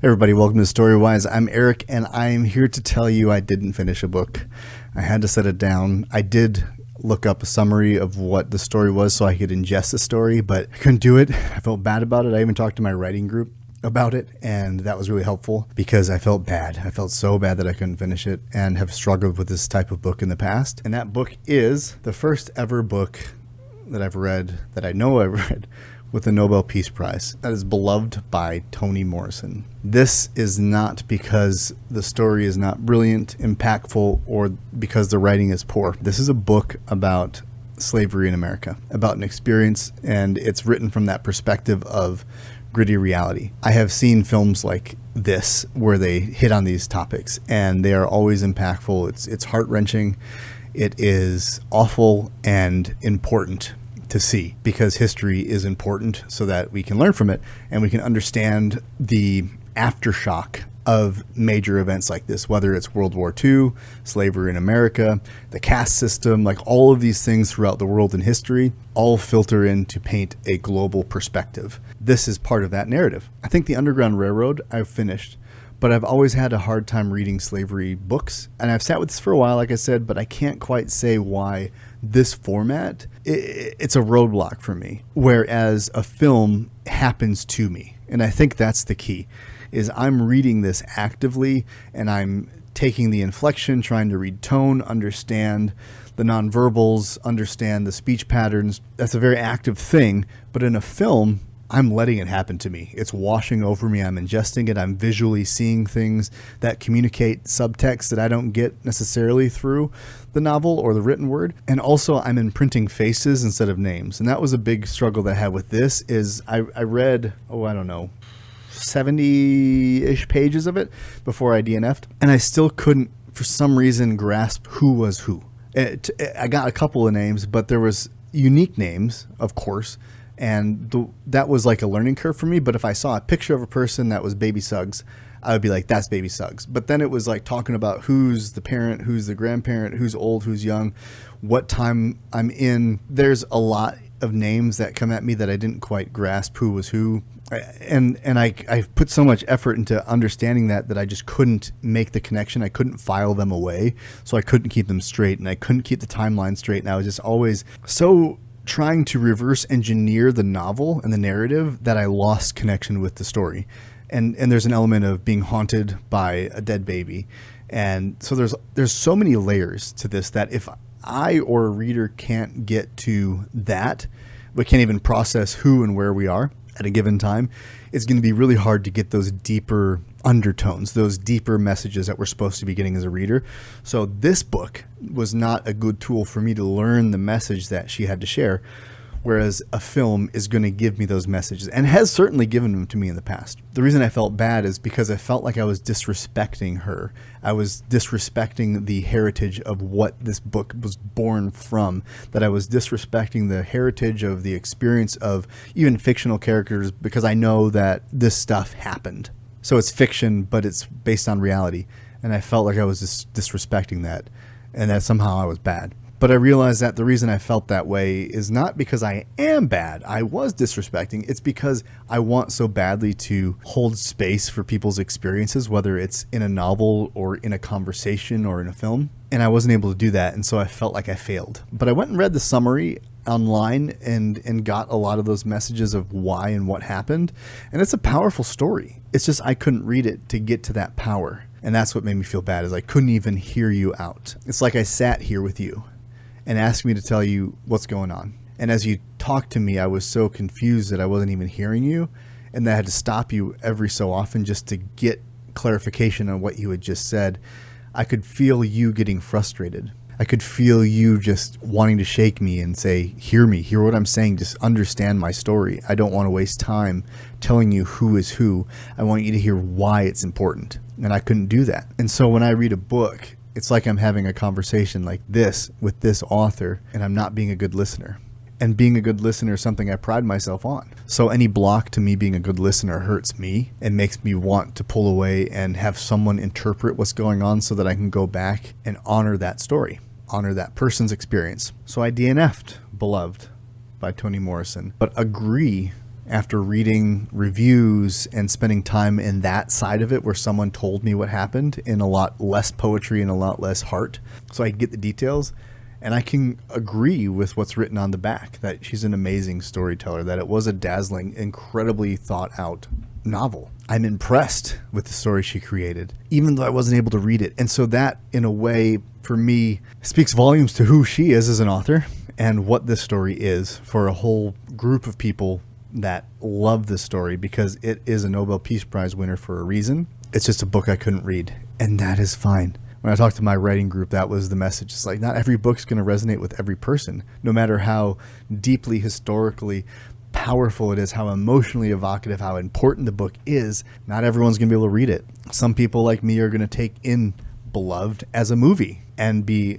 Everybody, welcome to Storywise. I'm Eric, and I'm here to tell you I didn't finish a book. I had to set it down. I did look up a summary of what the story was so I could ingest the story, but I couldn't do it. I felt bad about it. I even talked to my writing group about it, and that was really helpful because I felt bad. I felt so bad that I couldn't finish it and have struggled with this type of book in the past. And that book is the first ever book that I've read, that I know I've read, with the Nobel Peace Prize. That is Beloved by Toni Morrison. This is not because the story is not brilliant, impactful, or because the writing is poor. This is a book about slavery in America, about an experience, and it's written from that perspective of gritty reality. I have seen films like this where they hit on these topics, and they are always impactful. It's heart-wrenching. It is awful and important to see because history is important so that we can learn from it and we can understand the aftershock of major events like this, whether it's World War II, slavery in America, the caste system, like all of these things throughout the world in history, all filter in to paint a global perspective. This is part of that narrative. I think the Underground Railroad I've finished, but I've always had a hard time reading slavery books. And I've sat with this for a while, like I said, but I can't quite say why this format, it's a roadblock for me. Whereas a film happens to me. And I think that's the key, is I'm reading this actively and I'm taking the inflection, trying to read tone, understand the nonverbals, understand the speech patterns. That's a very active thing. But in a film, I'm letting it happen to me. It's washing over me. I'm ingesting it. I'm visually seeing things that communicate subtext that I don't get necessarily through the novel or the written word. And also I'm imprinting faces instead of names. And that was a big struggle that I had with this is I read, 70-ish pages of it before I DNF'd. And I still couldn't, for some reason, grasp who was who. I got a couple of names, but there was unique names, of course. And that was like a learning curve for me. But if I saw a picture of a person that was Baby Suggs, I would be like, that's Baby Suggs. But then it was like talking about who's the parent, who's the grandparent, who's old, who's young, what time I'm in. There's a lot of names that come at me that I didn't quite grasp who was who. And I put so much effort into understanding that I just couldn't make the connection. I couldn't file them away. So I couldn't keep them straight, and I couldn't keep the timeline straight. And I was just always so trying to reverse engineer the novel and the narrative that I lost connection with the story. And there's an element of being haunted by a dead baby. And so there's so many layers to this that if I or a reader can't get to that, we can't even process who and where we are at a given time, it's going to be really hard to get those deeper undertones, those deeper messages that we're supposed to be getting as a reader. So this book was not a good tool for me to learn the message that she had to share, whereas a film is going to give me those messages and has certainly given them to me in the past. The reason I felt bad is because I felt like I was disrespecting her. I was disrespecting the heritage of what this book was born from, that I was disrespecting the heritage of the experience of even fictional characters because I know that this stuff happened. So it's fiction, but it's based on reality. And I felt like I was just disrespecting that and that somehow I was bad. But I realized that the reason I felt that way is not because I am bad. I was disrespecting. It's because I want so badly to hold space for people's experiences, whether it's in a novel or in a conversation or in a film. And I wasn't able to do that. And so I felt like I failed. But I went and read the summary online and got a lot of those messages of why and what happened. And it's a powerful story. It's just I couldn't read it to get to that power. And that's what made me feel bad, is I couldn't even hear you out. It's like I sat here with you and asked me to tell you what's going on. And as you talked to me, I was so confused that I wasn't even hearing you, and that I had to stop you every so often just to get clarification on what you had just said. I could feel you getting frustrated. I could feel you just wanting to shake me and say, hear me, hear what I'm saying, just understand my story. I don't want to waste time telling you who is who. I want you to hear why it's important. And I couldn't do that. And so when I read a book, it's like I'm having a conversation like this with this author, and I'm not being a good listener. And being a good listener is something I pride myself on. So any block to me being a good listener hurts me and makes me want to pull away and have someone interpret what's going on so that I can go back and honor that story, honor that person's experience. So I DNF'd Beloved by Toni Morrison, but agree after reading reviews and spending time in that side of it where someone told me what happened in a lot less poetry and a lot less heart, so I get the details. And I can agree with what's written on the back, that she's an amazing storyteller, that it was a dazzling, incredibly thought out novel. I'm impressed with the story she created, even though I wasn't able to read it. And so that, in a way, for me, speaks volumes to who she is as an author and what this story is for a whole group of people that love this story, because it is a Nobel Peace Prize winner for a reason. It's just a book I couldn't read, and that is fine. When I talked to my writing group, that was the message. It's like, not every book's going to resonate with every person, no matter how deeply historically powerful it is, how emotionally evocative, how important the book is. Not everyone's going to be able to read it. Some people like me are going to take in Beloved as a movie and be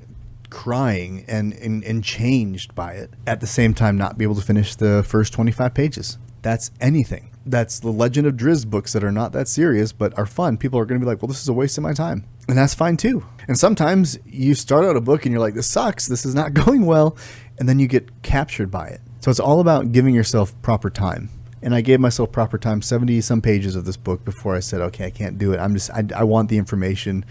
crying and changed by it. At the same time, not be able to finish the first 25 pages. That's anything. That's the Legend of Drizzt books that are not that serious but are fun. People are going to be like, well, this is a waste of my time. And that's fine too. And sometimes you start out a book and you're like, this sucks, this is not going well. And then you get captured by it. So it's all about giving yourself proper time. And I gave myself proper time, 70 some pages of this book before I said, okay, I can't do it. I want the information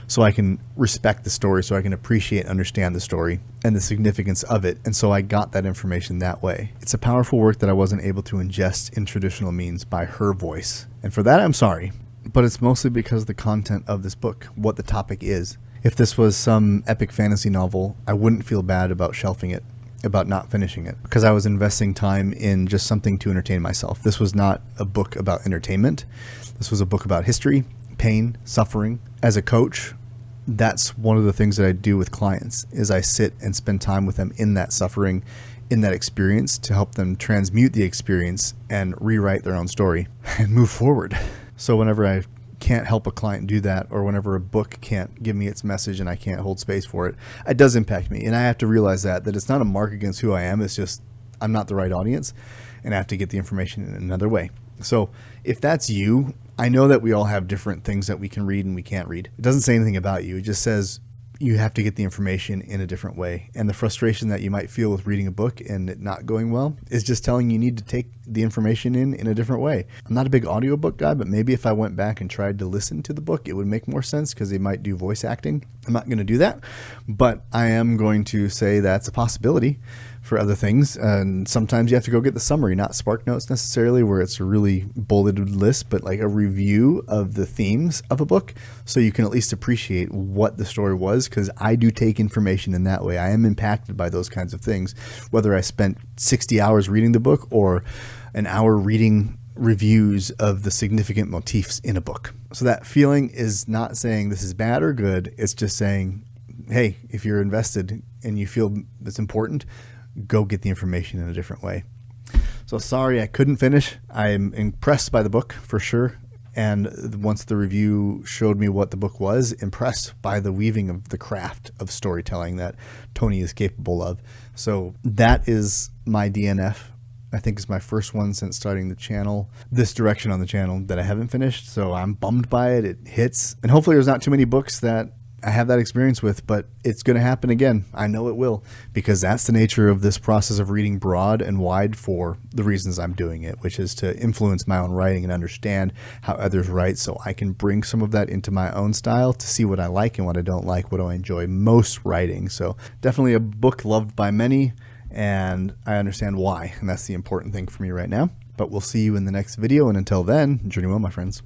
so I can respect the story, so I can appreciate and understand the story and the significance of it. And so I got that information that way. It's a powerful work that I wasn't able to ingest in traditional means by her voice. And for that, I'm sorry. But it's mostly because of the content of this book, what the topic is. If this was some epic fantasy novel, I wouldn't feel bad about shelving it, about not finishing it, because I was investing time in just something to entertain myself. This was not a book about entertainment. This was a book about history, pain, suffering. As a coach, that's one of the things that I do with clients, is I sit and spend time with them in that suffering, in that experience, to help them transmute the experience and rewrite their own story and move forward. So whenever I can't help a client do that, or whenever a book can't give me its message and I can't hold space for it, it does impact me. And I have to realize that it's not a mark against who I am. It's just I'm not the right audience, and I have to get the information in another way. So if that's you, I know that we all have different things that we can read and we can't read. It doesn't say anything about you. It just says you have to get the information in a different way. And the frustration that you might feel with reading a book and it not going well is just telling you need to take the information in a different way. I'm not a big audiobook guy, but maybe if I went back and tried to listen to the book, it would make more sense, because they might do voice acting. I'm not going to do that, but I am going to say that's a possibility for other things. And sometimes you have to go get the summary, not Spark Notes necessarily, where it's a really bulleted list, but like a review of the themes of a book, so you can at least appreciate what the story was, because I do take information in that way. I am impacted by those kinds of things, whether I spent 60 hours reading the book or an hour reading reviews of the significant motifs in a book. So that feeling is not saying this is bad or good. It's just saying, hey, if you're invested and you feel it's important, go get the information in a different way. So sorry I couldn't finish. I'm impressed by the book for sure. And once the review showed me what the book was, impressed by the weaving of the craft of storytelling that Toni is capable of. So that is my DNF. I think it's my first one since starting the channel, this direction on the channel, that I haven't finished. So I'm bummed by it. It hits. And hopefully there's not too many books that I have that experience with, but it's going to happen again. I know it will, because that's the nature of this process of reading broad and wide for the reasons I'm doing it, which is to influence my own writing and understand how others write, so I can bring some of that into my own style to see what I like and what I don't like, what do I enjoy most writing. So definitely a book loved by many, and I understand why, and that's the important thing for me right now. But we'll see you in the next video, and until then, journey well, my friends.